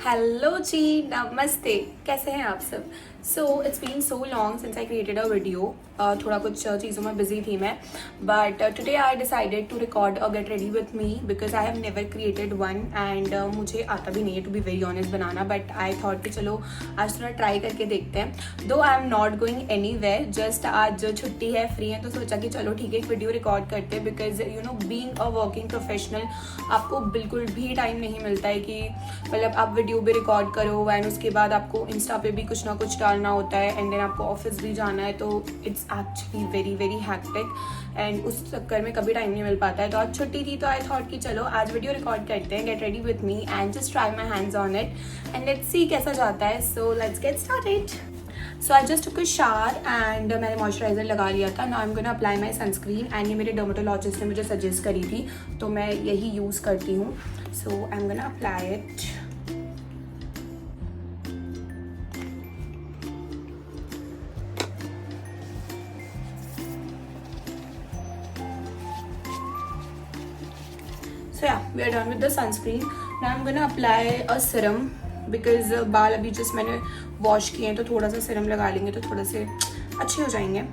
Hello जी, नमस्ते। कैसे हैं आप सब? So it's been so long since I created a video. थोड़ा कुछ चीज़ों में बिजी थी मैं, but today I decided to record a get ready with me because I have never created one and मुझे आता भी नहीं है टू बी वेरी ऑनेस्ट बनाना, बट आई थॉट कि चलो आज थोड़ा ट्राई करके देखते हैं। Though I am not going anywhere, just आज छुट्टी है, फ्री है, तो सोचा कि चलो ठीक है एक वीडियो रिकॉर्ड करते हैं because you know being a working professional आपको बिल्कुल भी टाइम नहीं मिलता है कि मतलब आप वीडियो भी रिकॉर्ड करो एंड उसके बाद आपको इंस्टा पे भी कुछ ना कुछ डालना होता है एंड देन आपको ऑफिस भी जाना है, तो it's actually very very hectic and उस चक्कर में कभी टाइम नहीं मिल पाता है। तो आज छुट्टी थी तो आई थॉट कि चलो आज वीडियो रिकॉर्ड करते हैं, gate ready with me and just try my hands on it and let's see कैसा जाता है। So let's get started. So I just took a shower and मैंने मॉइस्चराइजर लगा लिया था। Now I am gonna apply my sunscreen and ये मेरे dermatologist ने मुझे सजेस्ट करी थी तो मैं यही यूज़ करती हूँ। So I am gonna apply it. So yeah, we are done with the sunscreen. Now I'm gonna apply a serum because बाल अभी जस्ट मैंने वॉश किए हैं तो थोड़ा सा सीरम लगा लेंगे तो थोड़े से अच्छे हो जाएंगे। And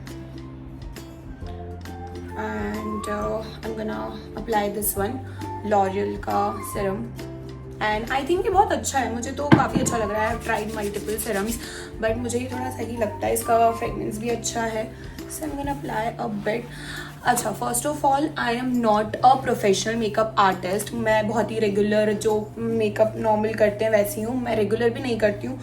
I am gonna apply this one, L'Oréal का सीरम एंड आई थिंक ये बहुत अच्छा है, मुझे तो काफ़ी अच्छा लग रहा है। I tried multiple serums but मुझे ये थोड़ा सही लगता है, इसका फ्रेगनेंस भी अच्छा है। So I am gonna apply a bit. अच्छा, first of all I am not a professional makeup artist. मैं बहुत ही रेगुलर जो मेकअप नॉर्मल करते हैं वैसी हूँ, मैं रेगुलर भी नहीं करती हूँ।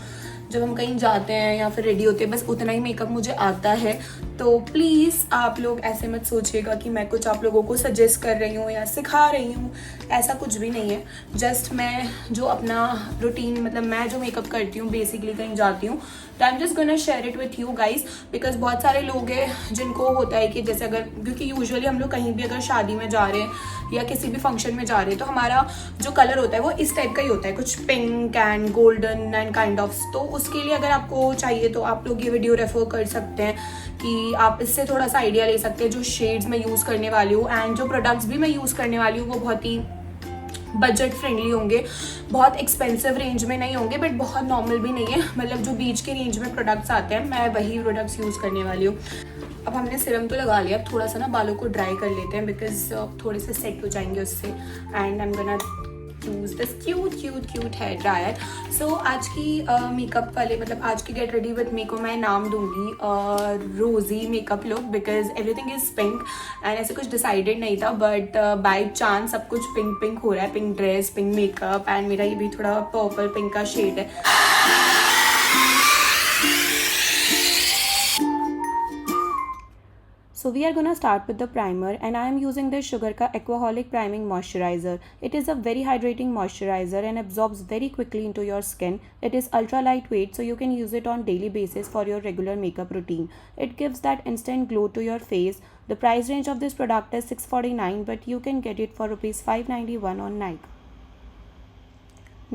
जब हम कहीं जाते हैं या फिर रेडी होते हैं बस उतना ही मेकअप मुझे आता है। तो प्लीज़ आप लोग ऐसे मत सोचिएगा कि मैं कुछ आप लोगों को सजेस्ट कर रही हूँ या सिखा रही हूँ, ऐसा कुछ भी नहीं है। जस्ट मैं जो अपना रूटीन मतलब मैं जो मेकअप करती हूँ बेसिकली कहीं जाती हूँ तो I am just gonna share it with you guys because बहुत सारे लोग हैं जिनको होता है कि जैसे अगर क्योंकि यूजुअली हम लोग कहीं भी अगर शादी में जा रहे हैं या किसी भी फंक्शन में जा रहे हैं तो हमारा जो कलर होता है वो इस टाइप का ही होता है, कुछ pink and golden and kind of. तो उसके लिए अगर आपको चाहिए तो आप लोग ये वीडियो रेफर कर सकते हैं कि आप इससे थोड़ा सा आइडिया ले सकते हैं जो शेड्स मैं यूज़ करने वाली हूँ एंड जो प्रोडक्ट्स भी मैं यूज़ करने वाली हूँ वो बहुत ही बजट फ्रेंडली होंगे, बहुत एक्सपेंसिव रेंज में नहीं होंगे बट बहुत नॉर्मल भी नहीं है, मतलब जो बीच के रेंज में प्रोडक्ट्स आते हैं मैं वही प्रोडक्ट्स यूज़ करने वाली हूँ। अब हमने सीरम तो लगा लिया, अब थोड़ा सा ना बालों को ड्राई कर लेते हैं बिकॉज थोड़े से सेट हो जाएंगे उससे and I am gonna use this cute hair dryer. So आज की मेकअप वाले मतलब आज की गेट रेडी विथ मी को मैं नाम दूंगी रोजी makeup look because everything is pink and ऐसे कुछ डिसाइडेड नहीं था बट बाय चांस सब कुछ पिंक पिंक हो रहा है, pink dress pink makeup and मेरा ये भी थोड़ा पर्पल पिंक का शेड है। So we are gonna start with the primer and I am using this Sugar Ka Aquaholic Priming Moisturizer. It is a very hydrating moisturizer and absorbs very quickly into your skin. It is ultra lightweight so you can use it on daily basis for your regular makeup routine. It gives that instant glow to your face. The price range of this product is $649 but you can get it for rupees $591 on Nike.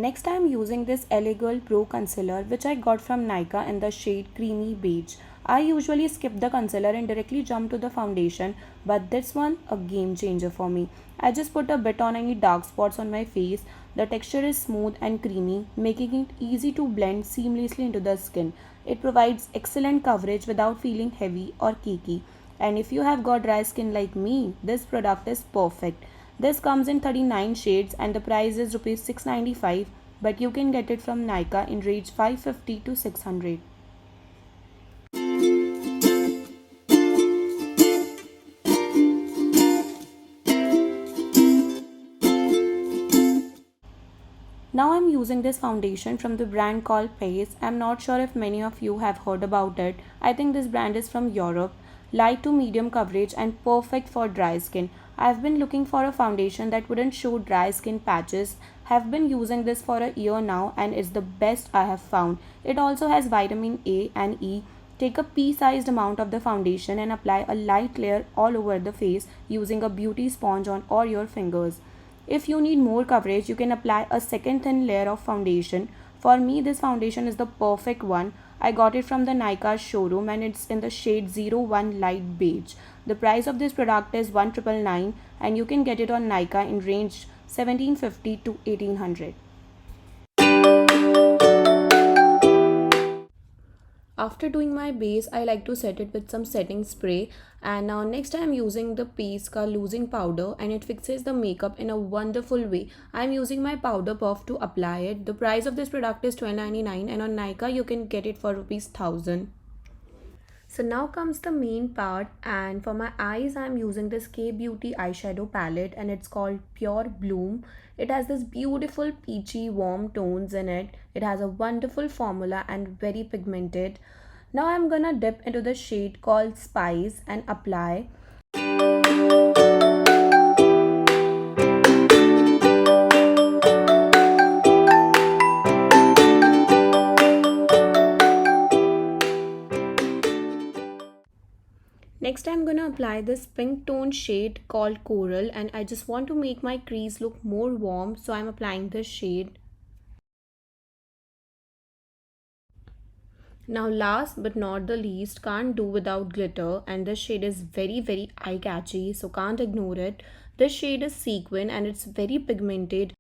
Next I am using this LA Girl Pro Concealer which I got from Nykaa in the shade Creamy Beige. I usually skip the concealer and directly jump to the foundation, but this one a game changer for me. I just put a bit on any dark spots on my face. The texture is smooth and creamy, making it easy to blend seamlessly into the skin. It provides excellent coverage without feeling heavy or cakey. And if you have got dry skin like me, this product is perfect. This comes in 39 shades and the price is rupees 695, but you can get it from Nykaa in range 550 to 600. Now I'm using this foundation from the brand called Pace. I'm not sure if many of you have heard about it. I think this brand is from Europe. Light to medium coverage and perfect for dry skin. I've been looking for a foundation that wouldn't show dry skin patches. Have been using this for a year now and it's the best I have found. It also has vitamin A and E. Take a pea-sized amount of the foundation and apply a light layer all over the face using a beauty sponge on or your fingers. If you need more coverage, you can apply a second thin layer of foundation. For me, this foundation is the perfect one. I got it from the Nykaa showroom and it's in the shade 01 Light Beige. The price of this product is $1,999 and you can get it on Nykaa in range 1750 to 1800. After doing my base, I like to set it with some setting spray. And now next I am using the Peace Ka loosing powder, and it fixes the makeup in a wonderful way. I am using my powder puff to apply it. The price of this product is 12.99, and on Nykaa you can get it for rupees 1000. So now comes the main part, and for my eyes I'm using this K Beauty eyeshadow palette, and it's called Pure Bloom. It has this beautiful peachy warm tones in it. It has a wonderful formula and very pigmented. Now I'm gonna dip into the shade called Spice and apply. Next I'm gonna apply this pink tone shade called Coral, and I just want to make my crease look more warm, so I'm applying this shade. Now last but not the least, can't do without glitter, and this shade is very eye catchy, so can't ignore it. This shade is Sequin and it's very pigmented.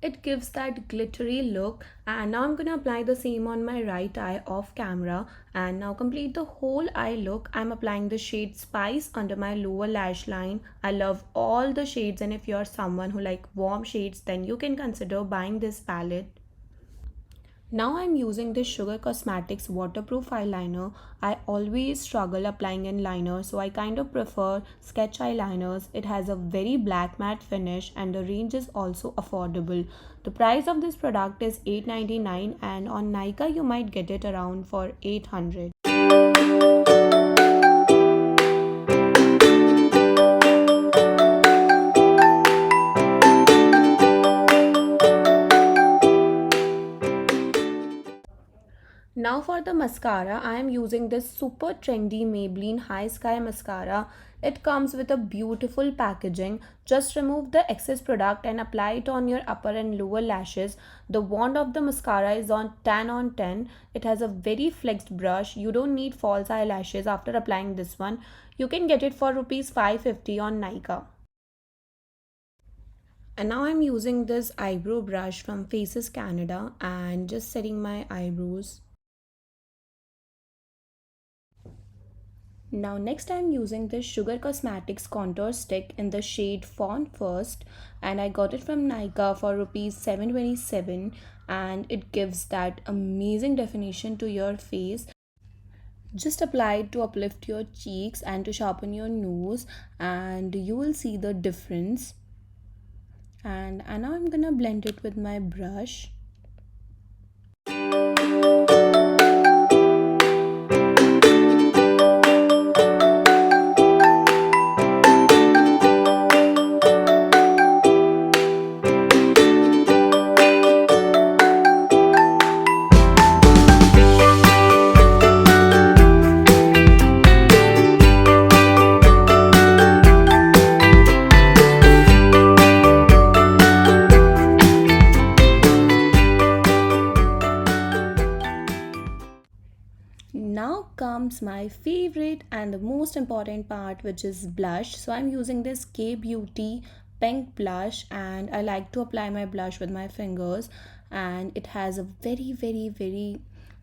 It gives that glittery look, and now I'm gonna apply the same on my right eye off camera. And now complete the whole eye look, I'm applying the shade Spice under my lower lash line. I love all the shades, and if you're someone who like warm shades, then you can consider buying this palette. Now I'm using this Sugar Cosmetics waterproof eyeliner. I always struggle applying in liner, so I kind of prefer sketch eyeliners. It has a very black matte finish, and the range is also affordable. The price of this product is 8.99, and on Nykaa you might get it around for 800. Now for the mascara, I am using this super trendy Maybelline High Sky mascara. It comes with a beautiful packaging. Just remove the excess product and apply it on your upper and lower lashes. The wand of the mascara is on 10 on 10. It has a very flexed brush. You don't need false eyelashes after applying this one. You can get it for rupees 550 on Nykaa. And now I'm using this eyebrow brush from Faces Canada and just setting my eyebrows. Now next I'm using this Sugar Cosmetics contour stick in the shade Fawn First, and I got it from Nykaa for rupees 727, and it gives that amazing definition to your face. Just apply it to uplift your cheeks and to sharpen your nose, and you will see the difference. And now I'm gonna blend it with my brush. Now comes my favorite and the most important part, which is blush. So I'm using this K Beauty pink blush, and I like to apply my blush with my fingers, and it has a very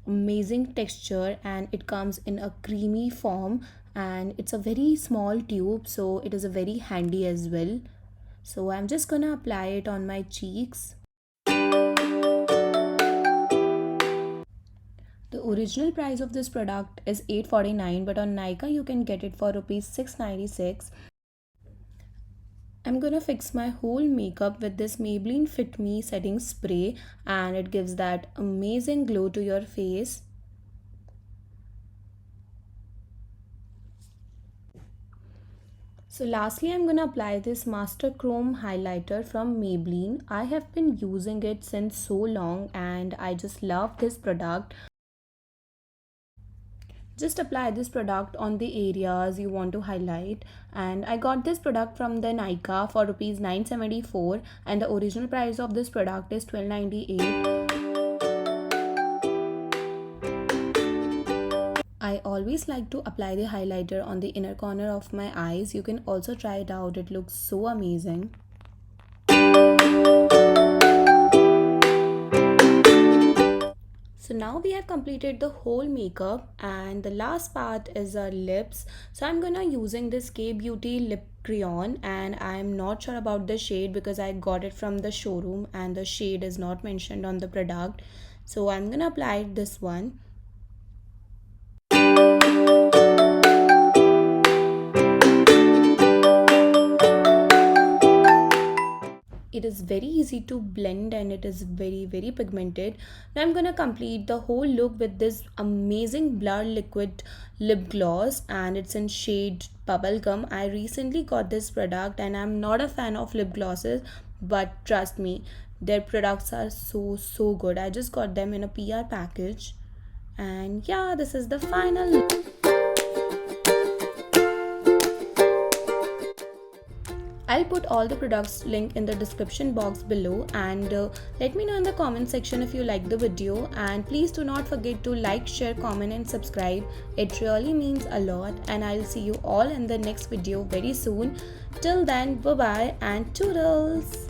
amazing texture, and it comes in a creamy form, and it's a very small tube, so it is a very handy as well. So I'm just gonna apply it on my cheeks. The original price of this product is 849, but on Nykaa you can get it for rupees 696. I'm gonna fix my whole makeup with this Maybelline Fit Me setting spray, and it gives that amazing glow to your face. So lastly, I'm gonna apply this Master Chrome highlighter from Maybelline. I have been using it since so long, and I just love this product. Just apply this product on the areas you want to highlight, and I got this product from the Nykaa for rupees 974, and the original price of this product is 1298. I always like to apply the highlighter on the inner corner of my eyes. You can also try it out, it looks so amazing. So now we have completed the whole makeup and the last part is our lips. So I'm gonna using this K Beauty lip crayon and I'm not sure about the shade because I got it from the showroom and the shade is not mentioned on the product. So I'm gonna apply this one. It is very easy to blend and it is very pigmented. Now I'm gonna complete the whole look with this amazing blur liquid lip gloss and it's in shade bubblegum. I recently got this product and I'm not a fan of lip glosses, but trust me, their products are so good. I just got them in a PR package and yeah, this is the final look. I'll put all the products link in the description box below and let me know in the comment section if you like the video, and please do not forget to like, share, comment and subscribe. It really means a lot and I'll see you all in the next video very soon. Till then, bye bye and toodles.